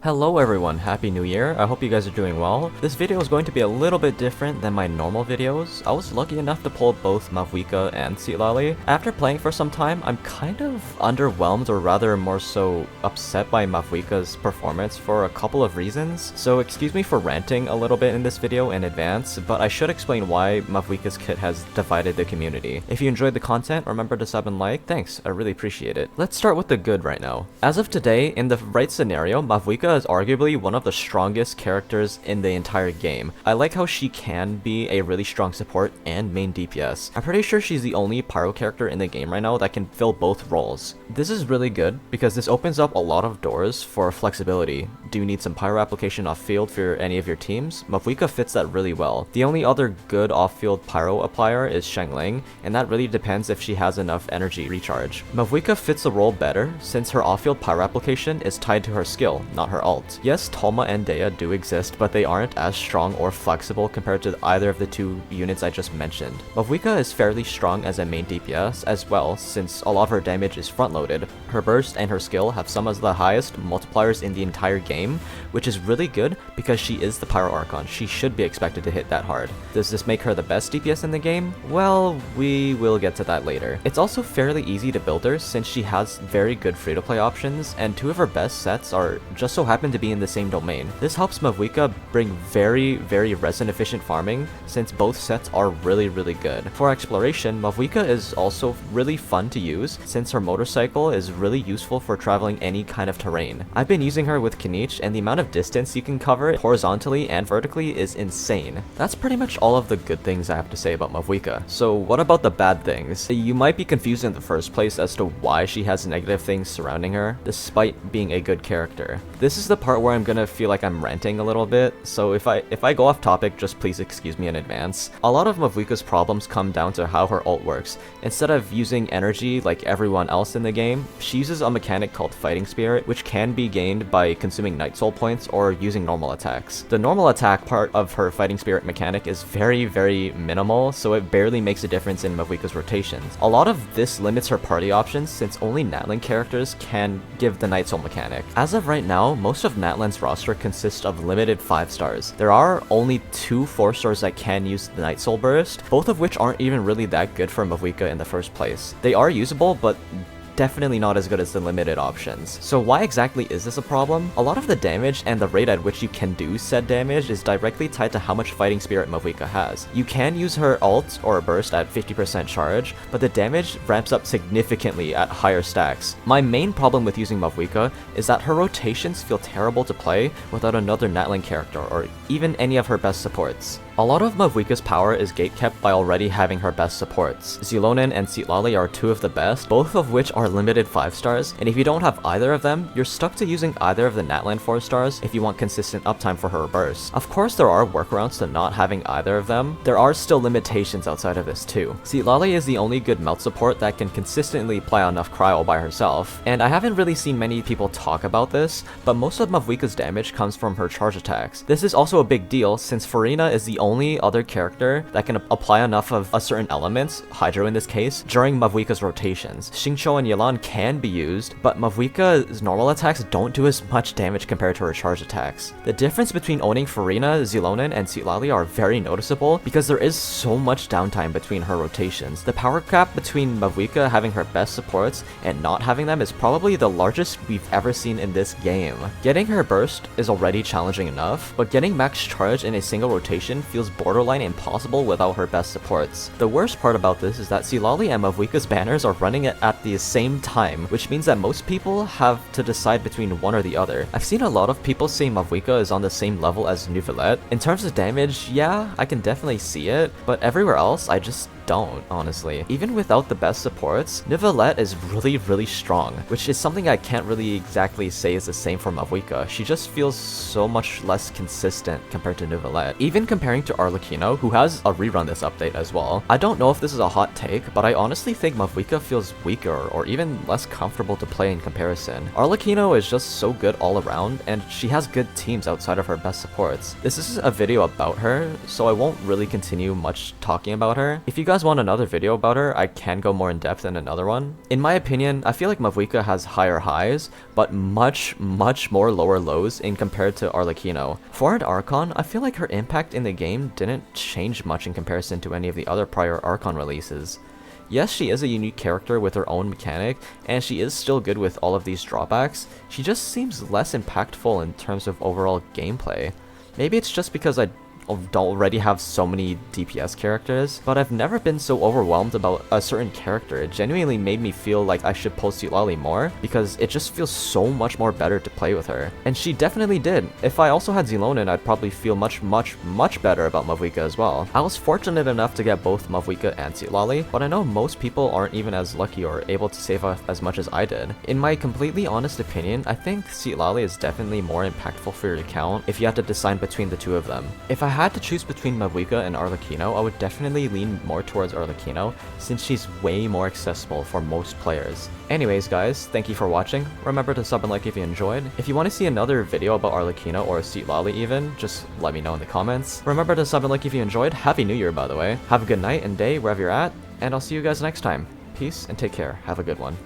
Hello everyone, Happy New Year. I hope you guys are doing well. This video is going to be a little bit different than my normal videos. I was lucky enough to pull both Mavuika and Citlali. After playing for some time, I'm kind of underwhelmed, or rather more so upset by Mavuika's performance for a couple of reasons. So excuse me for ranting a little bit in this video in advance, but I should explain why Mavuika's kit has divided the community. If you enjoyed the content, remember to sub and like. Thanks, I really appreciate it. Let's start with the good right now. As of today, in the right scenario, Mavuika is arguably one of the strongest characters in the entire game. I like how she can be a really strong support and main DPS. I'm pretty sure she's the only pyro character in the game right now that can fill both roles. This is really good because this opens up a lot of doors for flexibility. Do you need some pyro application off field for any of your teams? Mavuika fits that really well. The only other good off-field pyro applier is Shengling, and that really depends if she has enough energy recharge. Mavuika fits the role better since her off-field pyro application is tied to her skill, not her ult. Yes, Tolma and Dea do exist, but they aren't as strong or flexible compared to either of the two units I just mentioned. Mavuika is fairly strong as a main DPS as well, since a lot of her damage is front-loaded. Her burst and her skill have some of the highest multipliers in the entire game, which is really good because she is the Pyro Archon. She should be expected to hit that hard. Does this make her the best DPS in the game? Well, we will get to that later. It's also fairly easy to build her since she has very good free-to-play options, and two of her best sets are just so happen to be in the same domain. This helps Mavuika bring very resin efficient farming since both sets are really good. For exploration, Mavuika is also really fun to use since her motorcycle is really useful for traveling any kind of terrain. I've been using her with Kinich, and the amount of distance you can cover horizontally and vertically is insane. That's pretty much all of the good things I have to say about Mavuika. So what about the bad things? You might be confused in the first place as to why she has negative things surrounding her, despite being a good character. This is the part where I'm gonna feel like I'm ranting a little bit, so if I go off topic, just please excuse me in advance. A lot of Mavuika's problems come down to how her ult works. Instead of using energy like everyone else in the game, she uses a mechanic called Fighting Spirit, which can be gained by consuming Night Soul points or using normal attacks. The normal attack part of her Fighting Spirit mechanic is very minimal, so it barely makes a difference in Mavuika's rotations. A lot of this limits her party options since only Natlan characters can give the Night Soul mechanic. As of right now, most of Natlan's roster consists of limited 5 stars. There are only 2 4 stars that can use the Night Soul burst, both of which aren't even really that good for Mavuika in the first place. They are usable, but definitely not as good as the limited options. So why exactly is this a problem? A lot of the damage and the rate at which you can do said damage is directly tied to how much Fighting Spirit Mavuika has. You can use her ult or burst at 50% charge, but the damage ramps up significantly at higher stacks. My main problem with using Mavuika is that her rotations feel terrible to play without another Natlan character or even any of her best supports. A lot of Mavuika's power is gatekept by already having her best supports. Zilonen and Citlali are 2 of the best, both of which are limited 5 stars, and if you don't have either of them, you're stuck to using either of the Natlan 4 stars if you want consistent uptime for her burst. Of course, there are workarounds to not having either of them. There are still limitations outside of this too. Citlali is the only good melt support that can consistently apply enough cryo by herself, and I haven't really seen many people talk about this, but most of Mavuika's damage comes from her charge attacks. This is also a big deal since Farina is the only other character that can apply enough of a certain elements, Hydro in this case, during Mavuika's rotations. Xingqiu and Yelan can be used, but Mavuika's normal attacks don't do as much damage compared to her charge attacks. The difference between owning Farina, Zilonen, and Citlali are very noticeable because there is so much downtime between her rotations. The power gap between Mavuika having her best supports and not having them is probably the largest we've ever seen in this game. Getting her burst is already challenging enough, but getting max charge in a single rotation feels borderline impossible without her best supports. The worst part about this is that Citlali and Mavuika's banners are running it at the same time, which means that most people have to decide between one or the other. I've seen a lot of people say Mavuika is on the same level as Neuvillette. In terms of damage, yeah, I can definitely see it, but everywhere else, I just don't, honestly. Even without the best supports, Neuvillette is really strong, which is something I can't really exactly say is the same for Mavuika. She just feels so much less consistent compared to Neuvillette. Even comparing to Arlecchino, who has a rerun this update as well. I don't know if this is a hot take, but I honestly think Mavuika feels weaker or even less comfortable to play in comparison. Arlecchino is just so good all around, and she has good teams outside of her best supports. This is a video about her, so I won't really continue much talking about her. If you guys guys want another video about her, I can go more in depth in another one. In my opinion, I feel like Mavuika has higher highs, but much more lower lows in compared to Arlecchino. For an Archon, I feel like her impact in the game didn't change much in comparison to any of the other prior Archon releases. Yes, she is a unique character with her own mechanic, and she is still good with all of these drawbacks. She just seems less impactful in terms of overall gameplay. Maybe it's just because I already have so many DPS characters, but I've never been so overwhelmed about a certain character. It genuinely made me feel like I should pull Citlali more, because it just feels so much more better to play with her. And she definitely did. If I also had Zilonen, I'd probably feel much better about Mavuika as well. I was fortunate enough to get both Mavuika and Citlali, but I know most people aren't even as lucky or able to save up as much as I did. In my completely honest opinion, I think Citlali is definitely more impactful for your account if you had to decide between the two of them. If I had to choose between Mavuika and Arlecchino, I would definitely lean more towards Arlecchino, since she's way more accessible for most players. Anyways guys, thank you for watching. Remember to sub and like if you enjoyed. If you want to see another video about Arlecchino or Citlali even, just let me know in the comments. Remember to sub and like if you enjoyed. Happy New Year, by the way. Have a good night and day wherever you're at, and I'll see you guys next time. Peace and take care. Have a good one.